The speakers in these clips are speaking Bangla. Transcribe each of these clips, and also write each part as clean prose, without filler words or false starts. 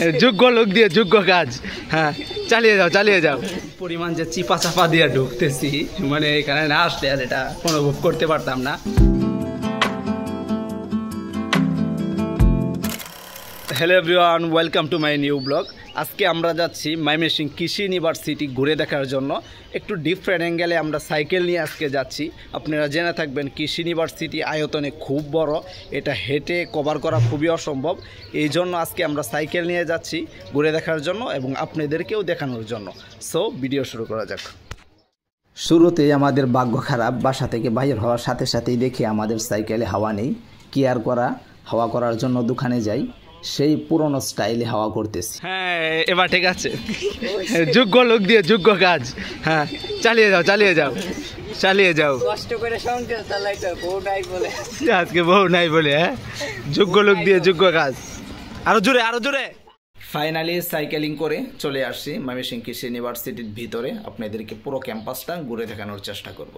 যোগ্য লোক দিয়ে যোগ্য কাজ। হ্যাঁ, চালিয়ে যাও। পরিমাণ যে চিপা চাপা দিয়ে ঢুকতেছি, মানে এখানে না আসলে আর এটা অনুভব করতে পারতাম না। Hello everyone, welcome to my new blog. আজকে আমরা যাচ্ছি ময়মনসিংহ কৃষি ইউনিভার্সিটি ঘুরে দেখার জন্য। একটু ডিফারেন্ট অ্যাঙ্গেলে আমরা সাইকেল নিয়ে আজকে যাচ্ছি। আপনারা জেনে থাকবেন কৃষি ইউনিভার্সিটি আয়তনে খুব বড়, এটা হেঁটে কভার করা খুবই অসম্ভব। এই জন্য আজকে আমরা সাইকেল নিয়ে যাচ্ছি ঘুরে দেখার জন্য এবং আপনাদেরকেও দেখানোর জন্য। সো ভিডিও শুরু করা যাক। শুরুতেই আমাদের ভাগ্য খারাপ, বাসা থেকে বাইর হওয়ার সাথে সাথেই দেখি আমাদের সাইকেলে হাওয়া নেই। কি আর করা, হাওয়া করার জন্য দোকানে যাই, সেই পুরনো স্টাইলে হাওয়া করতেছি। হ্যাঁ, এবার ঠিক আছে। যোগ্য লোক দিয়ে যোগ্য কাজ। হ্যাঁ, চালিয়ে যাও। কষ্ট করে সংসার চালাইতে বউ নাই বলে, আজকে বউ নাই বলে। হ্যাঁ, যোগ্য লোক দিয়ে যোগ্য কাজ। আরো জোরে। ফাইনালি সাইকেলিং করে চলে আসছি ময়মনসিংহ কৃষি ইউনিভার্সিটির ভিতরে। আপনাদেরকে পুরো ক্যাম্পাসটা ঘুরে দেখানোর চেষ্টা করব।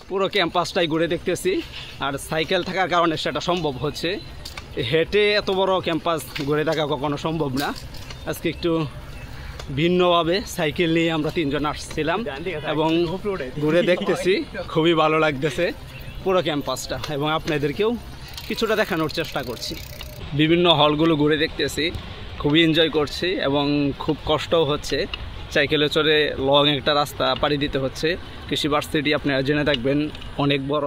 পুরো ক্যাম্পাসটাই ঘুরে দেখতেছি, আর সাইকেল থাকার কারণে সেটা সম্ভব হচ্ছে। হেঁটে এত বড় ক্যাম্পাস ঘুরে দেখা কখনো সম্ভব না। আজকে একটু ভিন্নভাবে সাইকেল নিয়ে আমরা তিনজন আসছিলাম এবং ঘুরে দেখতেছি। খুবই ভালো লাগতেছে পুরো ক্যাম্পাসটা, এবং আপনাদেরকেও কিছুটা দেখানোর চেষ্টা করছি। বিভিন্ন হলগুলো ঘুরে দেখতেছি, খুবই এনজয় করছি এবং খুব কষ্টও হচ্ছে। সাইকেলে চড়ে লং একটা রাস্তা পাড়ি দিতে হচ্ছে। কৃষি ইউনিভার্সিটি আপনারা জেনে থাকবেন অনেক বড়।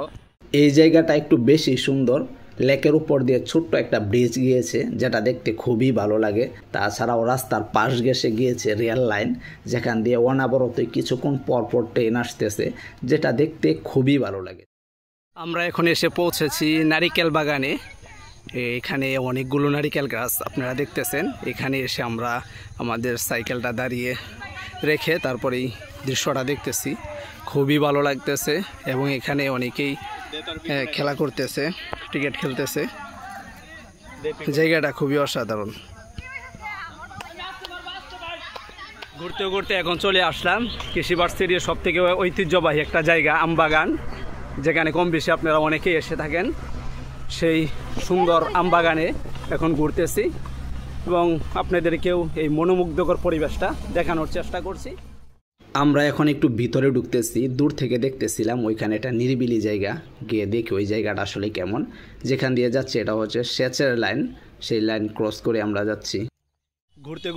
এই জায়গাটা একটু বেশি সুন্দর। লেকের উপর দিয়ে ছোট্ট একটা ব্রিজ গিয়েছে, যেটা দেখতে খুবই ভালো লাগে। তাছাড়াও রাস্তার পাশ ঘেঁষে গিয়েছে রেল লাইন, যেখান দিয়ে অনাবরত কিছুক্ষণ পর ট্রেন আসতেছে, যেটা দেখতে খুবই ভালো লাগে। আমরা এখন এসে পৌঁছেছি নারিকেল বাগানে। এখানে অনেকগুলো নারিকেল গাছ আপনারা দেখতেছেন। এখানে এসে আমরা আমাদের সাইকেলটা দাঁড়িয়ে রেখে তারপরেই দৃশ্যটা দেখতেছি। খুবই ভালো লাগতেছে এবং এখানে অনেকেই খেলা করতেছে, ক্রিকেট খেলতেছে। জায়গাটা খুবই অসাধারণ। ঘুরতে এখন চলে আসলাম কৃষি ইউনিভার্সিটির সব থেকে ঐতিহ্যবাহী একটা জায়গা, আমবাগান, যেখানে কম বেশি আপনারা অনেকেই এসে থাকেন। সেই সুন্দর আমবাগানে এখন ঘুরতেছি এবং আপনাদেরকেও এই মনোমুগ্ধকর পরিবেশটা দেখানোর চেষ্টা করছি। আমরা এখন একটু ভিতরে ঢুকতেছি। দূর থেকে দেখতেছিলাম ওইখানে একটা নিরিবিলি জায়গা, গিয়ে দেখি ওই জায়গাটা আসলে কেমন। যেখান দিয়ে যাচ্ছে এটা হচ্ছে সেচের লাইন, সেই লাইন ক্রস করে আমরা যাচ্ছি।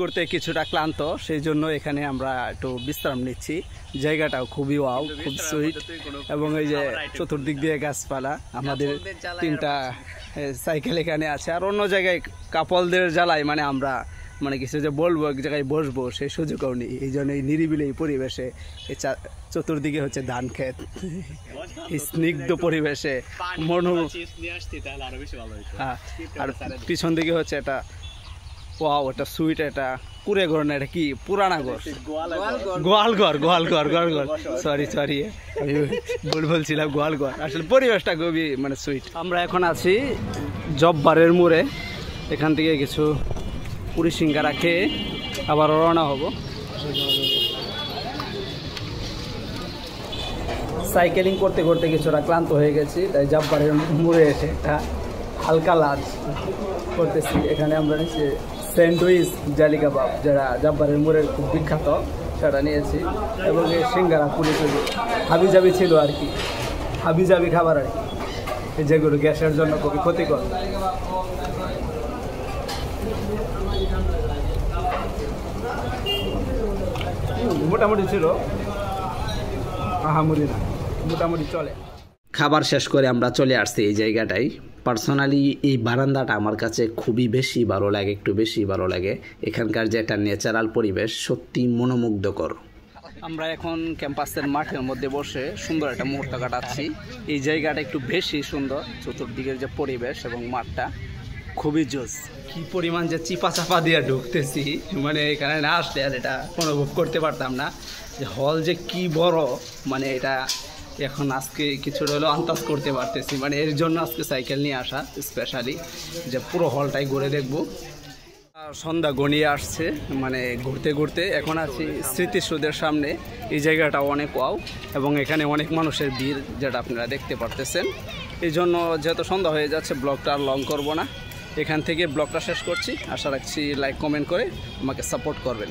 ঘুরতে কিছুটা ক্লান্ত, সেই জন্য এখানে আমরা একটু বিশ্রাম নিচ্ছি। জায়গাটাও খুবই ওয়াও, খুব সুইট, এবং এই যে চতুর্দিক দিয়ে গাছপালা। আমাদের তিনটা সাইকেল এখানে আছে, আর অন্য জায়গায় কাপলদের জ্বালায় আমরা কিছু যে বলবো, এক জায়গায় বসবো সেই সুযোগও নেই। এই জন্য এই নিরিবিলি পরিবেশে, এই চতুর্দিকে হচ্ছে ধান ক্ষেত, এই স্নিগ্ধ পরিবেশে হ্যাঁ, আর পিছন দিকে হচ্ছে এটা ওয়াও, এটা সুইট, এটা কুড়ে ঘর না, এটা কি পুরানা ঘর, গোয়ালঘর। সরি আমি বলছিলাম গোয়ালঘর। আসলে পরিবেশটা খুবই সুইট। আমরা এখন আছি জব্বারের মোড়ে। এখান থেকে কিছু পুরি সিঙ্গারা খেয়ে আবার রওনা হব। সাইকেলিং করতে কিছুটা ক্লান্ত হয়ে গেছি, তাই জব্বারের মোড়ে এসে একটা হালকা লাঞ্চ করতেছি। এখানে আমরা নিচ্ছি স্যান্ডউইচ, জালি কাবাব, যারা জব্বারের মোড়ের খুব বিখ্যাত, সেটা নিয়েছি, এবং এই সিঙ্গারা পুরি হাবিজাবি ছিল আর কি, হাবিজাবি খাবার আর কি, যেগুলো গ্যাসের জন্য খুবই ক্ষতিকর। মোটামুটি ছিল, আহামরি না, মোটামুটি চলে। খাবার শেষ করে আমরা চলে আসছি এই জায়গাটাই। পার্সোনালি এই বারান্দাটা আমার কাছে খুবই বেশি ভালো লাগে, একটু বেশি ভালো লাগে। এখানকার যে একটা ন্যাচারাল পরিবেশ সত্যি মনোমুগ্ধকর। আমরা এখন ক্যাম্পাসের মাঠের মধ্যে বসে সুন্দর একটা মুহূর্ত কাটাচ্ছি। এই জায়গাটা একটু বেশি সুন্দর, চতুর্দিকের যে পরিবেশ এবং মাঠটা খুবই জোস। কি পরিমাণ যে চিপা চাপা দিয়ে ঢুকতেছি, এখানে না আসলে আর এটা অনুভব করতে পারতাম না যে হল যে কি বড়। এটা এখন আজকে কিছুটা হলেও আন্দাজ করতে পারতেছি। এর জন্য আজকে সাইকেল নিয়ে আসা স্পেশালি, যে পুরো হলটাই ঘুরে দেখব। সন্ধ্যা গড়িয়ে আসছে, ঘুরতে এখন আছি স্মৃতিসৌধের সামনে। এই জায়গাটা অনেক ওয়াও, এবং এখানে অনেক মানুষের ভিড়, যেটা আপনারা দেখতে পারতেছেন। এই জন্য যেহেতু সন্ধ্যা হয়ে যাচ্ছে, ব্লগটা আর লং করবো না। এখান থেকে ব্লগটা শেষ করছি। আশা রাখছি লাইক কমেন্ট করে আমাকে সাপোর্ট করবেন।